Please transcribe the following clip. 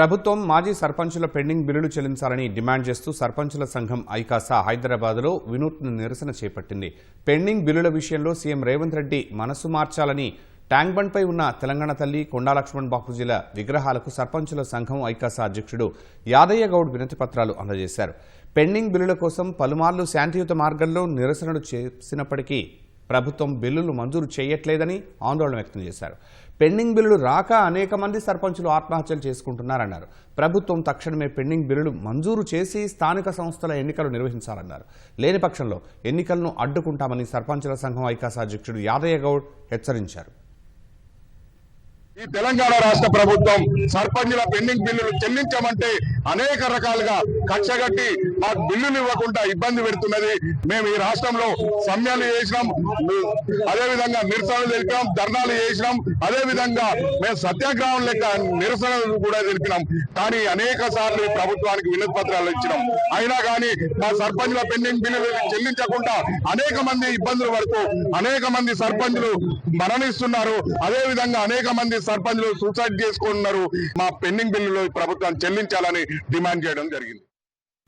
ప్రభుత్వం మాజీ సర్పంచుల పెండింగ్ బిల్లులు చెల్లించాలని డిమాండ్ చేస్తూ సర్పంచుల సంఘం ఐకాసా హైదరాబాద్లో వినూత్న నిరసన చేపట్టింది. పెండింగ్ బిల్లుల విషయంలో సీఎం రేవంత్ రెడ్డి మనసు మార్చాలని ట్యాంక్ బండ్పై ఉన్న తెలంగాణ తల్లి కొండా లక్ష్మణ్ బాపూజీల విగ్రహాలకు సర్పంచుల సంఘం ఐకాసా అధ్యక్షుడు యాదయ్య గౌడ్ వినతి పత్రాలు అందజేశారు. పెండింగ్ బిల్లుల కోసం పలుమార్లు శాంతియుత మార్గంలో నిరసనలు చేసినప్పటికీ ప్రభుత్వం బిల్లులు మంజూరు చేయట్లేదని ఆందోళన వ్యక్తం చేశారు. పెండింగ్ బిల్లులు రాక అనేక మంది సర్పంచులు ఆత్మహత్యలు చేసుకుంటున్నారన్నారు. ప్రభుత్వం తక్షణమే పెండింగ్ బిల్లులు మంజూరు చేసి స్థానిక సంస్థల ఎన్నికలు నిర్వహించాలన్నారు. లేని పక్షంలో ఎన్నికలను అడ్డుకుంటామని సర్పంచుల సంఘం ఐకాసా అధ్యక్షుడు యాదయ్య గౌడ్ హెచ్చరించారు. ఈ తెలంగాణ రాష్ట్ర ప్రభుత్వం సర్పంచుల పెండింగ్ బిల్లులు చెల్లించమంటే అనేక రకాలుగా కక్షగట్టి మాకు బిల్లులు ఇవ్వకుండా ఇబ్బంది పెడుతున్నది. మేము ఈ రాష్ట్రంలో సమ్మెలు చేసినాం, అదేవిధంగా నిరసనలు తెలిపినాం, ధర్నాలు చేసినాం, అదేవిధంగా మేము సత్యాగ్రహం లెక్క నిరసనలు కూడా తెలిపినాం. కానీ అనేక సార్లు ఈ ప్రభుత్వానికి వినతి పత్రాలు ఇచ్చినాం. అయినా కానీ మా సర్పంచుల పెండింగ్ బిల్లులు చెల్లించకుండా అనేక మంది ఇబ్బందులు పడుతూ అనేక మంది సర్పంచులు మరణిస్తున్నారు. అదేవిధంగా అనేక మంది సర్పంచులు సూసైడ్ చేసుకుంటున్నారు. మా పెండింగ్ బిల్లులు ప్రభుత్వాన్ని చెల్లించాలని డిమాండ్ చేయడం జరిగింది.